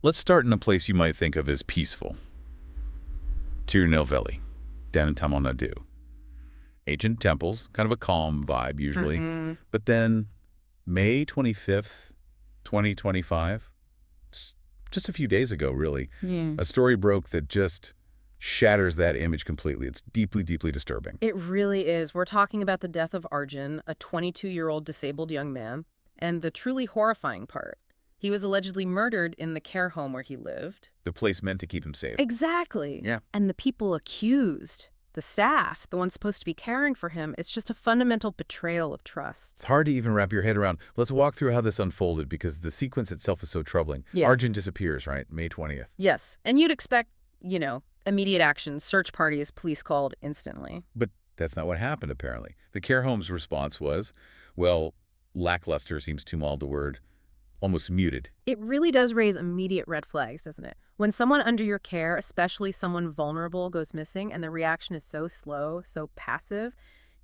Let's start in a place you might think of as peaceful. Tirunelveli, down in Tamil Nadu. Ancient temples, kind of a calm vibe usually. Hmm. But then May 25th, 2025, just a few days ago really, Yeah. a story broke that just shatters that image completely. It's deeply, deeply disturbing. It really is. We're talking about the death of Arjun, a 22-year-old disabled young man. And the truly horrifying part, he was allegedly murdered in the care home where he lived. The place meant to keep him safe. Exactly. Yeah. And the people accused, the staff, the ones supposed to be caring for him, it's just a fundamental betrayal of trust. It's hard to even wrap your head around. Let's walk through how this unfolded because the sequence itself is so troubling. Yeah. Arjun disappears, right? May 20th. Yes. And you'd expect, immediate action, search parties, police called instantly. But that's not what happened, apparently. The care home's response was, well, lackluster seems too mild a word, almost muted. It really does raise immediate red flags, doesn't it? When someone under your care, especially someone vulnerable, goes missing and the reaction is so slow, so passive,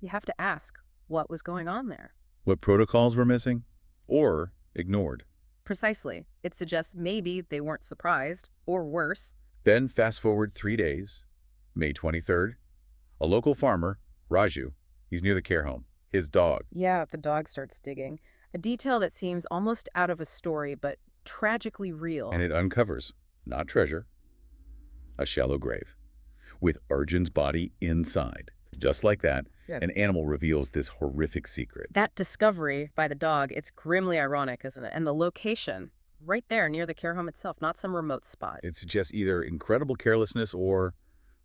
you have to ask what was going on there. What protocols were missing? Or ignored? Precisely. It suggests maybe they weren't surprised, or worse. Then fast forward 3 days, May 23rd, a local farmer, Raju, he's near the care home, his dog. Yeah, the dog starts digging. A detail that seems almost out of a story, but tragically real. And it uncovers, not treasure, a shallow grave, with Arjun's body inside. Just like that, Yeah. an animal reveals this horrific secret. That discovery by the dog, it's grimly ironic, isn't it? And the location, right there near the care home itself, not some remote spot. It suggests either incredible carelessness or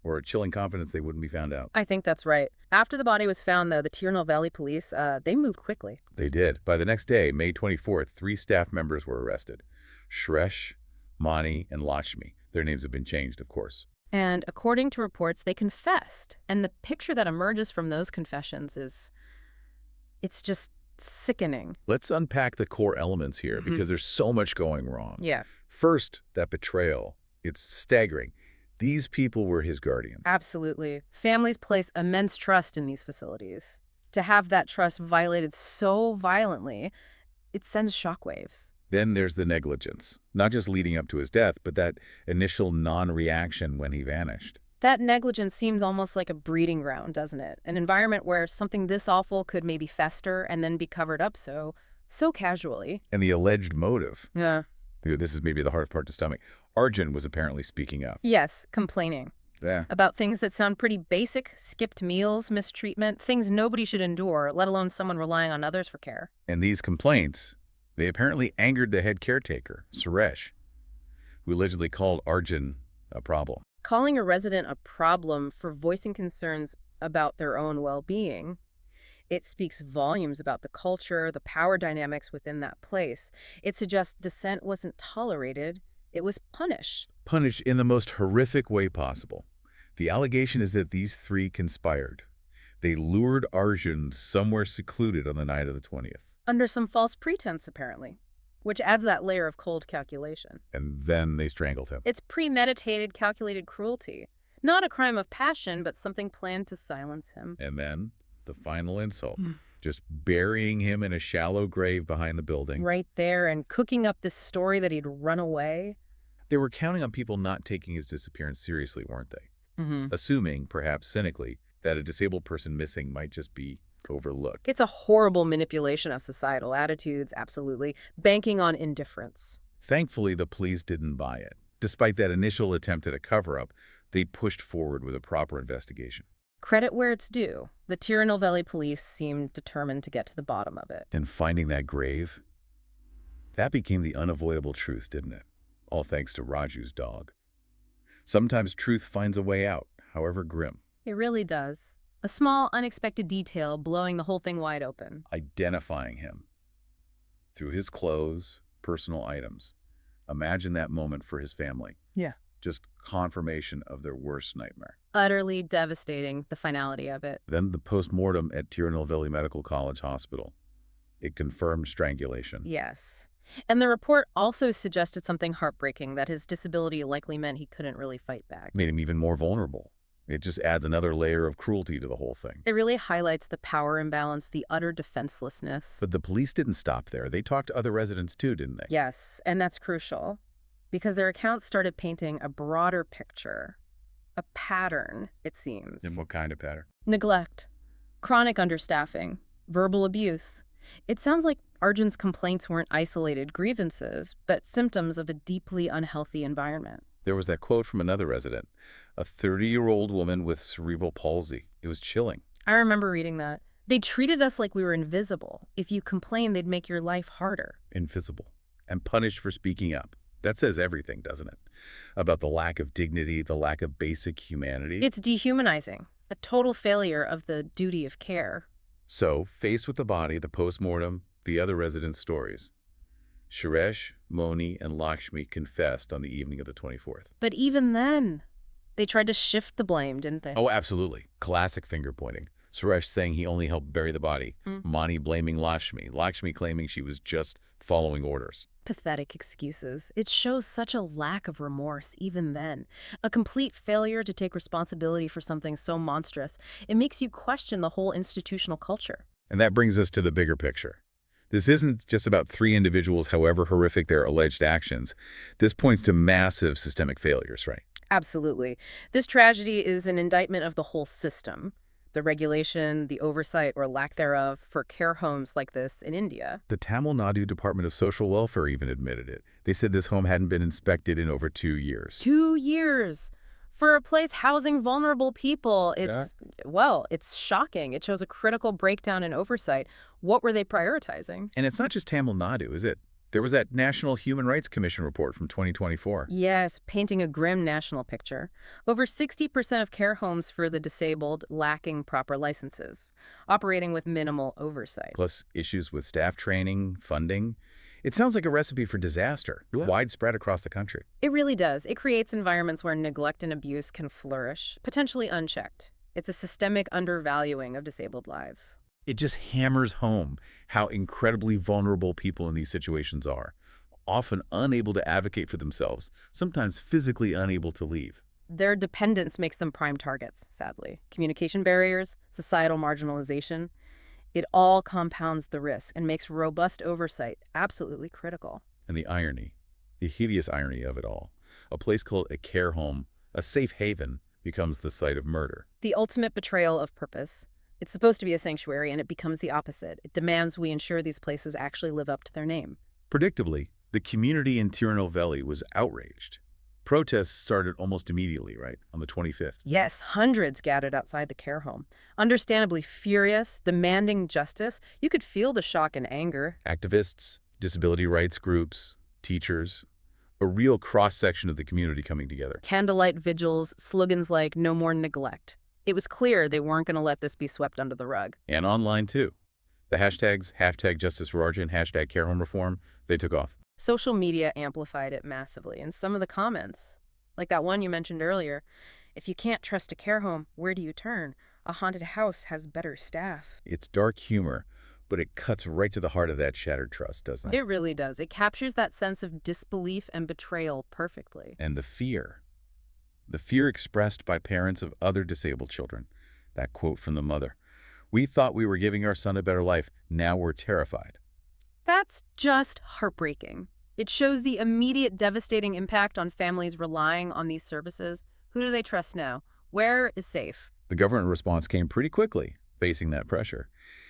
a chilling confidence they wouldn't be found out. I think that's right. After the body was found, though, the Tirunelveli police, they moved quickly. They did. By the next day, May 24th, 3 staff members were arrested. Shresh, Mani, and Lakshmi. Their names have been changed, of course. And according to reports, they confessed. And the picture that emerges from those confessions it's just sickening. Let's unpack the core elements here because there's so much going wrong. Yeah. First, that betrayal. It's staggering. These people were his guardians. Absolutely. Families place immense trust in these facilities. To have that trust violated so violently, it sends shockwaves. Then there's the negligence, not just leading up to his death, but that initial non-reaction when he vanished. That negligence seems almost like a breeding ground, doesn't it? An environment where something this awful could maybe fester and then be covered up so casually. And the alleged motive. Yeah. This is maybe the hardest part to stomach. Arjun was apparently speaking up. Yes, complaining. Yeah. About things that sound pretty basic, skipped meals, mistreatment, things nobody should endure, let alone someone relying on others for care. And these complaints, they apparently angered the head caretaker, Suresh, who allegedly called Arjun a problem. Calling a resident a problem for voicing concerns about their own well-being, it speaks volumes about the culture, the power dynamics within that place. It suggests dissent wasn't tolerated, it was punished. Punished in the most horrific way possible. The allegation is that these 3 conspired. They lured Arjun somewhere secluded on the night of the 20th. Under some false pretense, apparently, which adds that layer of cold calculation. And then they strangled him. It's premeditated, calculated cruelty. Not a crime of passion, but something planned to silence him. And then the final insult, just burying him in a shallow grave behind the building. Right there, and cooking up this story that he'd run away. They were counting on people not taking his disappearance seriously, weren't they? Assuming, perhaps cynically, that a disabled person missing might just be overlooked. It's a horrible manipulation of societal attitudes, absolutely, banking on indifference. Thankfully, the police didn't buy it. Despite that initial attempt at a cover-up, they pushed forward with a proper investigation. Credit where it's due. The Tirunelveli police seemed determined to get to the bottom of it. And finding that grave, that became the unavoidable truth, didn't it? All thanks to Raju's dog. Sometimes truth finds a way out, however grim. It really does. A small, unexpected detail blowing the whole thing wide open. Identifying him through his clothes, personal items. Imagine that moment for his family. Yeah. Just confirmation of their worst nightmare. Utterly devastating, the finality of it. Then the post-mortem at Tirunelveli Medical College Hospital. It confirmed strangulation. Yes. And the report also suggested something heartbreaking, that his disability likely meant he couldn't really fight back. Made him even more vulnerable. It just adds another layer of cruelty to the whole thing. It really highlights the power imbalance, the utter defenselessness. But the police didn't stop there. They talked to other residents too, didn't they? Yes, and that's crucial. because their accounts started painting a broader picture, a pattern, it seems. In what kind of pattern? Neglect, chronic understaffing, verbal abuse. It sounds like Arjun's complaints weren't isolated grievances, but symptoms of a deeply unhealthy environment. There was that quote from another resident, a 30-year-old woman with cerebral palsy. It was chilling. I remember reading that. They treated us like we were invisible. If you complained, they'd make your life harder. Invisible. And punished for speaking up. That says everything, doesn't it? About the lack of dignity, the lack of basic humanity. It's dehumanizing, a total failure of the duty of care. So, faced with the body, the post-mortem, the other residents' stories, Suresh, Moni, and Lakshmi confessed on the evening of the 24th. But even then, they tried to shift the blame, didn't they? Oh, absolutely. Classic finger-pointing. Suresh saying he only helped bury the body. Moni blaming Lakshmi. Lakshmi claiming she was just following orders. Pathetic excuses. It shows such a lack of remorse even then. A complete failure to take responsibility for something so monstrous. It makes you question the whole institutional culture. And that brings us to the bigger picture. This isn't just about 3 individuals, however horrific their alleged actions. This points to massive systemic failures, right? Absolutely. This tragedy is an indictment of the whole system. The regulation, the oversight, or lack thereof for care homes like this in India. The Tamil Nadu Department of Social Welfare even admitted it. They said this home hadn't been inspected in over 2 years. 2 years! For a place housing vulnerable people, it's shocking. It shows a critical breakdown in oversight. What were they prioritizing? And it's not just Tamil Nadu, is it? There was that National Human Rights Commission report from 2024. Yes, painting a grim national picture. Over 60% of care homes for the disabled lacking proper licenses, operating with minimal oversight. Plus issues with staff training, funding. It sounds like a recipe for disaster, widespread across the country. It really does. It creates environments where neglect and abuse can flourish, potentially unchecked. It's a systemic undervaluing of disabled lives. It just hammers home how incredibly vulnerable people in these situations are, often unable to advocate for themselves, sometimes physically unable to leave. Their dependence makes them prime targets, sadly. Communication barriers, societal marginalization, it all compounds the risk and makes robust oversight absolutely critical. And the irony, the hideous irony of it all, a place called a care home, a safe haven, becomes the site of murder. The ultimate betrayal of purpose. It's supposed to be a sanctuary, and it becomes the opposite. It demands we ensure these places actually live up to their name. Predictably, the community in Tirunelveli was outraged. Protests started almost immediately, right, on the 25th. Yes, hundreds gathered outside the care home. Understandably furious, demanding justice. You could feel the shock and anger. Activists, disability rights groups, teachers, a real cross-section of the community coming together. Candlelight vigils, slogans like "No more neglect." It was clear they weren't going to let this be swept under the rug. And online, too. The hashtags, #Justice for Arjun, #Care Home Reform, they took off. Social media amplified it massively, and some of the comments, like that one you mentioned earlier, if you can't trust a care home, where do you turn? A haunted house has better staff. It's dark humor, but it cuts right to the heart of that shattered trust, doesn't it? It really does. It captures that sense of disbelief and betrayal perfectly. And the fear expressed by parents of other disabled children. That quote from the mother, "We thought we were giving our son a better life. Now we're terrified." That's just heartbreaking. It shows the immediate devastating impact on families relying on these services. Who do they trust now? Where is safe? The government response came pretty quickly, facing that pressure.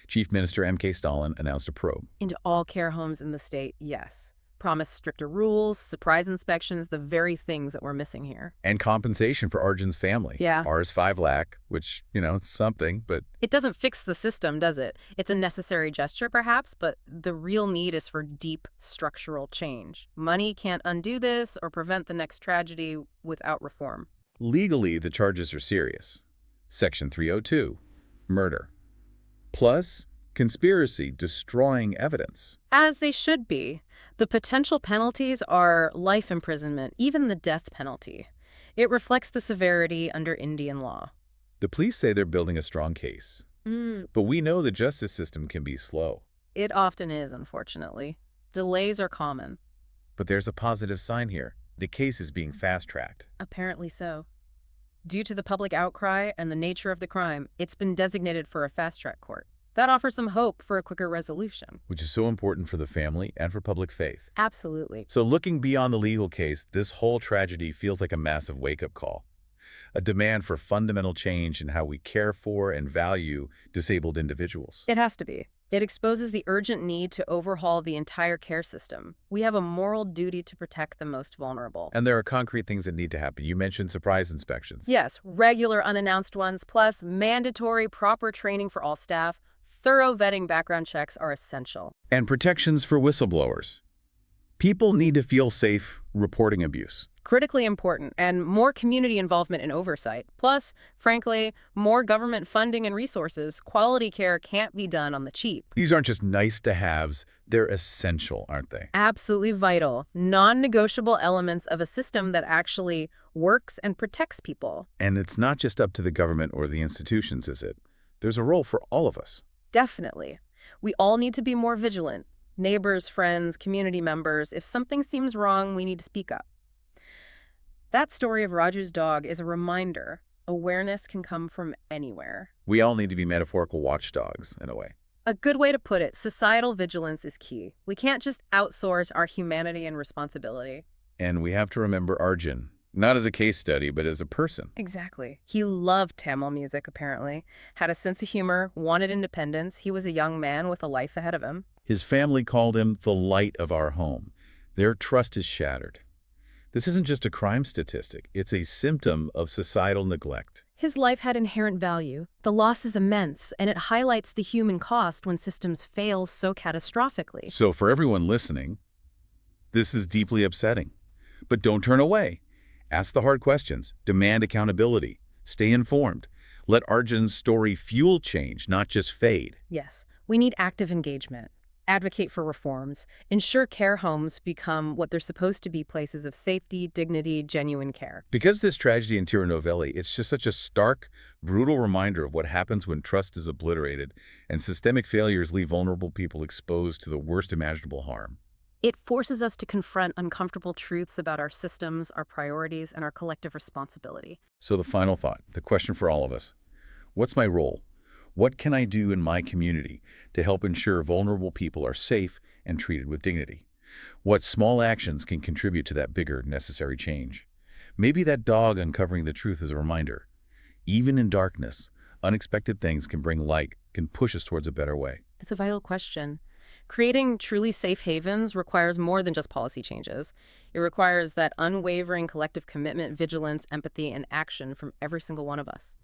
Chief Minister M.K. Stalin announced a probe. Into all care homes in the state, yes. Promised stricter rules, surprise inspections, the very things that we're missing here. And compensation for Arjun's family. Yeah. Ours 5 lakh, which, it's something, but... It doesn't fix the system, does it? It's a necessary gesture, perhaps, but the real need is for deep structural change. Money can't undo this or prevent the next tragedy without reform. Legally, the charges are serious. Section 302, murder. Plus, conspiracy, destroying evidence. As they should be. The potential penalties are life imprisonment, even the death penalty. It reflects the severity under Indian law. The police say they're building a strong case. But we know the justice system can be slow. It often is, unfortunately. Delays are common. But there's a positive sign here. The case is being fast-tracked. Apparently so. Due to the public outcry and the nature of the crime, it's been designated for a fast-track court. That offers some hope for a quicker resolution. Which is so important for the family and for public faith. Absolutely. So looking beyond the legal case, this whole tragedy feels like a massive wake-up call. A demand for fundamental change in how we care for and value disabled individuals. It has to be. It exposes the urgent need to overhaul the entire care system. We have a moral duty to protect the most vulnerable. And there are concrete things that need to happen. You mentioned surprise inspections. Yes, regular unannounced ones, plus mandatory proper training for all staff. Thorough vetting background checks are essential. And protections for whistleblowers. People need to feel safe reporting abuse. Critically important, and more community involvement and oversight. Plus, frankly, more government funding and resources. Quality care can't be done on the cheap. These aren't just nice-to-haves, they're essential, aren't they? Absolutely vital, non-negotiable elements of a system that actually works and protects people. And it's not just up to the government or the institutions, is it? There's a role for all of us. Definitely. We all need to be more vigilant. Neighbors, friends, community members. If something seems wrong, we need to speak up. That story of Raju's dog is a reminder. Awareness can come from anywhere. We all need to be metaphorical watchdogs, in a way. A good way to put it, societal vigilance is key. We can't just outsource our humanity and responsibility. And we have to remember Arjun, not as a case study, but as a person. Exactly. He loved Tamil music, apparently. Had a sense of humor, wanted independence. He was a young man with a life ahead of him. His family called him the light of our home. Their trust is shattered. This isn't just a crime statistic. It's a symptom of societal neglect. His life had inherent value. The loss is immense, and it highlights the human cost when systems fail so catastrophically. So for everyone listening, this is deeply upsetting. But don't turn away. Ask the hard questions. Demand accountability. Stay informed. Let Arjun's story fuel change, not just fade. Yes, we need active engagement. Advocate for reforms. Ensure care homes become what they're supposed to be, places of safety, dignity, genuine care. Because this tragedy in Tirunelveli, it's just such a stark, brutal reminder of what happens when trust is obliterated and systemic failures leave vulnerable people exposed to the worst imaginable harm. It forces us to confront uncomfortable truths about our systems, our priorities, and our collective responsibility. So the final thought, the question for all of us, what's my role? What can I do in my community to help ensure vulnerable people are safe and treated with dignity? What small actions can contribute to that bigger, necessary change? Maybe that dog uncovering the truth is a reminder. Even in darkness, unexpected things can bring light, can push us towards a better way. It's a vital question. Creating truly safe havens requires more than just policy changes. It requires that unwavering collective commitment, vigilance, empathy, and action from every single one of us.